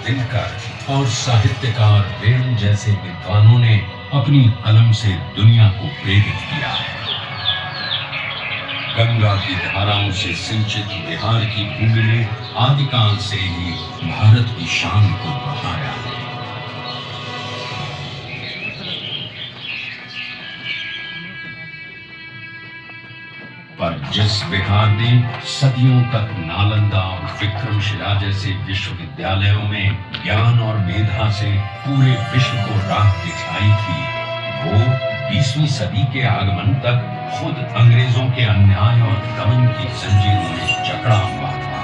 दिनकर और साहित्यकार वेल जैसे विद्वानों ने अपनी कलम से दुनिया को प्रेरित किया है। गंगा की धाराओं से सिंचित बिहार की भूमि ने आदिकाल से ही भारत की शान को बढ़ाया है। पर जिस बिहार ने सदियों तक नालंदा और विक्रमशिला जैसे विश्वविद्यालयों में ज्ञान और मेधा से पूरे विश्व को राह दिखाई थी, वो 20वीं सदी के आगमन तक खुद अंग्रेजों के अन्याय और दमन की जंजीरों में जकड़ा हुआ था।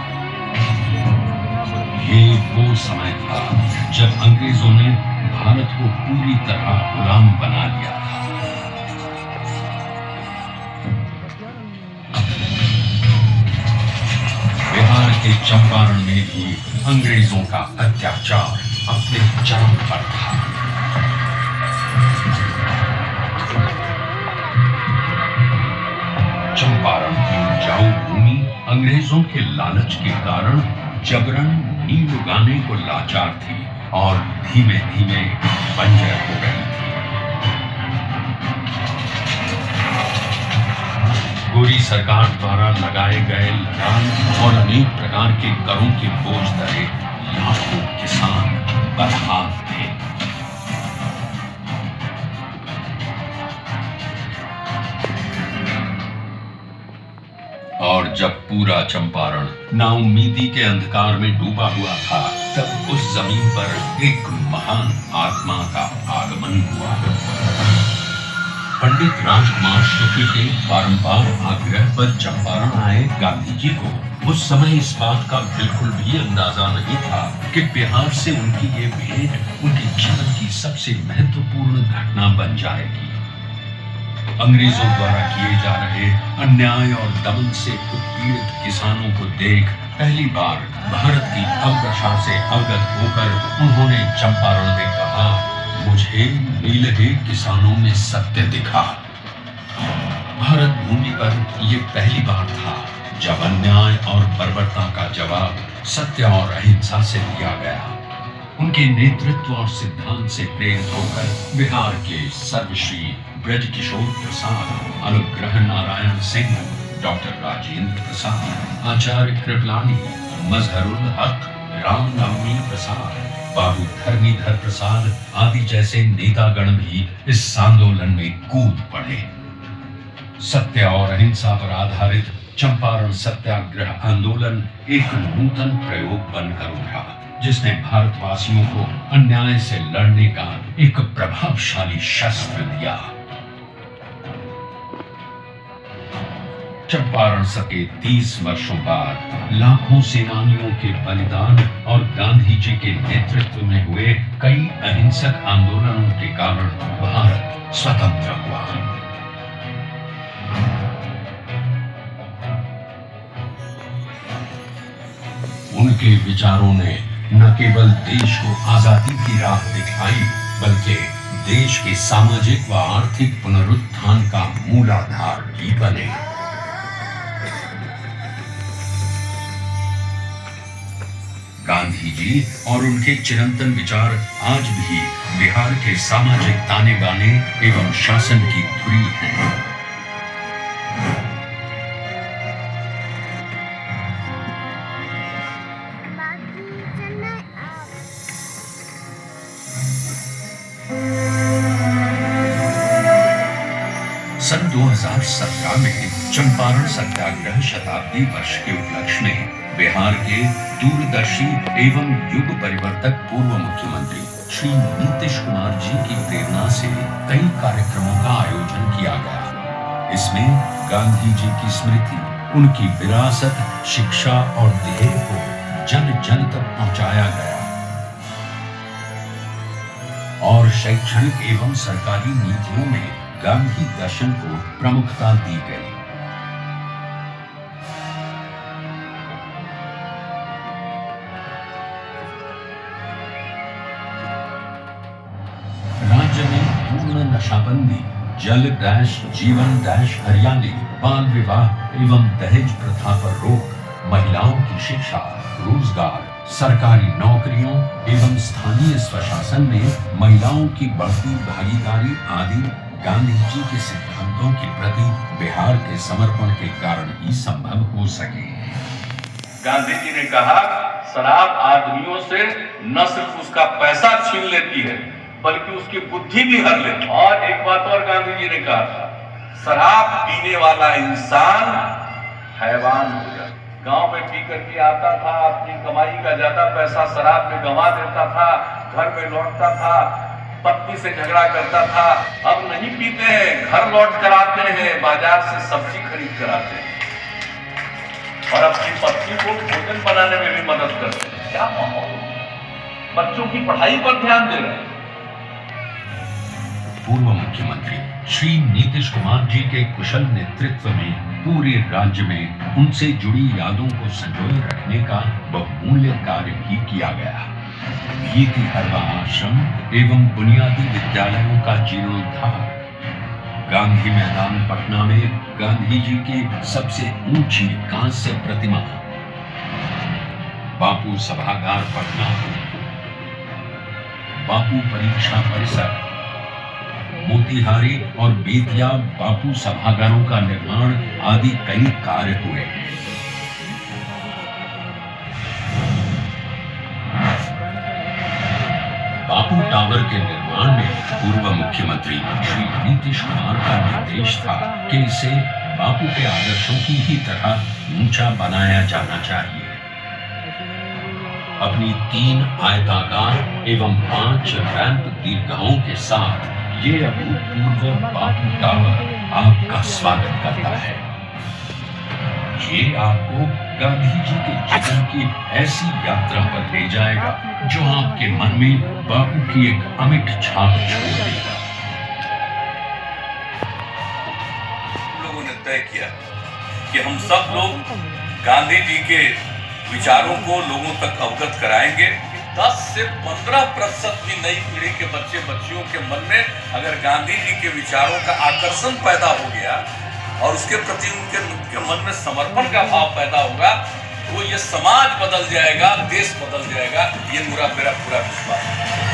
ये वो समय था जब अंग्रेजों ने भारत को पूरी तरह गुलाम बना लिया था। बिहार के चंपारण में भी अंग्रेजों का अत्याचार अपने चरम पर था। चंपारण की उपजाऊ भूमि अंग्रेजों के लालच के कारण जबरन नील उगाने को लाचार थी और धीमे धीमे बंजर हो गई थी। गोरी सरकार द्वारा लगाए गए लगान और अनेक प्रकार के करों के बोझ तले लाखों किसान बदहाल थे। और जब पूरा चंपारण नाउम्मीदी के अंधकार में डूबा हुआ था, तब उस जमीन पर एक महान आत्मा का आगमन हुआ। पंडित राजकुमार शुक्ल के बारंबार आग्रह पर चंपारण आए गांधी जी को उस समय इस बात का बिल्कुल भी अंदाजा नहीं था कि बिहार से उनकी ये भेंट उनके जीवन की सबसे महत्वपूर्ण घटना बन जाएगी। अंग्रेजों द्वारा किए जा रहे अन्याय और दमन से उत्पीड़ित किसानों को देख पहली बार भारत की अवदशा से अवगत होकर उन्होंने चंपारण में कहा, मुझे नीलहे किसानों में सत्य दिखा। भारत भूमि पर यह पहली बार था जब अन्याय और बर्बरता का जवाब सत्य और अहिंसा से दिया गया। उनके नेतृत्व और सिद्धांत से प्रेरित होकर बिहार के सर्वश्री ब्रजकिशोर प्रसाद, अनुग्रह नारायण सिंह, डॉक्टर राजेंद्र प्रसाद, आचार्य कृपलानी, मजहरुल हक, रामनवमी प्रसाद, बाबू धर्मीधर प्रसाद आदि जैसे नेतागण भी इस आंदोलन में कूद पड़े। सत्य और अहिंसा पर आधारित चंपारण सत्याग्रह आंदोलन एक नूतन प्रयोग बनकर उभरा, जिसने भारतवासियों को अन्याय से लड़ने का एक प्रभावशाली शस्त्र दिया। चंपारण सके 30 वर्षों बाद लाखों सेनानियों के बलिदान और गांधी जी के नेतृत्व में हुए कई अहिंसक आंदोलनों के कारण भारत स्वतंत्र हुआ। उनके विचारों ने न केवल देश को आजादी की राह दिखाई, बल्कि देश के सामाजिक व आर्थिक पुनरुत्थान का मूलाधार भी बने। गांधी जी और उनके चिरंतन विचार आज भी बिहार के सामाजिक ताने बाने एवं शासन की धुरी हैं। सन 2017 में चंपारण सत्याग्रह शताब्दी वर्ष के उपलक्ष्य में बिहार के दूरदर्शी एवं युग परिवर्तक पूर्व मुख्यमंत्री श्री नीतीश कुमार जी की प्रेरणा से कई कार्यक्रमों का आयोजन किया गया। इसमें गांधी जी की स्मृति, उनकी विरासत, शिक्षा और ध्येय को जन जन तक पहुंचाया गया और शैक्षणिक एवं सरकारी नीतियों में गांधी दर्शन को प्रमुखता दी गई। राज्य में पूर्ण नशाबंदी, जल डैश जीवन डैश हरियाली, बाल विवाह एवं दहेज प्रथा पर रोक, महिलाओं की शिक्षा, रोजगार, सरकारी नौकरियों एवं स्थानीय स्वशासन में महिलाओं की बढ़ती भागीदारी आदि गांधी जी के सिद्धांतों के प्रति बिहार के समर्पण के कारण ही संभव हो सके। गांधी जी ने कहा, शराब आदमियों से न सिर्फ उसका पैसा छीन लेती है बल्कि उसकी बुद्धि भी हर लेती है। और एक बात और गांधी जी ने कहा था, शराब पीने वाला इंसान हैवान हो जाता। गांव में पी करके आता था, अपनी कमाई का ज्यादा पैसा शराब में गंवा देता था, घर में लौटता था, पत्नी से झगड़ा करता था। अब नहीं पीते हैं, घर लौट कर आते हैं, बाजार से सब्जी खरीद कर आते हैं और अपनी पत्नी को भोजन बनाने में भी मदद करते हैं। क्या माहौल, बच्चों की पढ़ाई पर ध्यान दे रहे हैं। पूर्व मुख्यमंत्री श्री नीतीश कुमार जी के कुशल नेतृत्व में पूरे राज्य में उनसे जुड़ी यादों को संजोए रखने का बहुमूल्य कार्य भी किया गया। भीति हरवा आश्रम एवं बुनियादी विद्यालयों का जीर्णोद्धार, गांधी मैदान पटना में गांधी जी की सबसे ऊंची कांस्य प्रतिमा, बापू सभागार पटना, बापू परीक्षा परिसर, मोतिहारी और बेतिया बापू सभागारों का निर्माण आदि कई कार्य हुए। बापू टावर के निर्माण में पूर्व मुख्यमंत्री श्री नीतीश कुमार का निर्देश था कि इसे बापू के आदर्शों की ही तरह ऊंचा बनाया जाना चाहिए। अपनी 3 आयताकार एवं 5 रैंप दीर्घाओं के साथ ये अभूतपूर्व बापू टावर आपका स्वागत करता है। ये आपको गांधी जी के जीवन की ऐसी यात्रा पर ले जाएगा जो आपके मन में बापू की एक अमिट छाप छोड़ देगा। लोगों ने तय किया कि हम सब लोग गांधी जी के विचारों को लोगों तक अवगत कराएंगे। 10 से 15% भी नई पीढ़ी के बच्चे बच्चियों के मन में अगर गांधी जी के विचारों का आकर्षण पैदा हो गया और उसके प्रति उनके मन में समर्पण का भाव पैदा होगा तो ये समाज बदल जाएगा, देश बदल जाएगा। ये मेरा पूरा विश्वास है।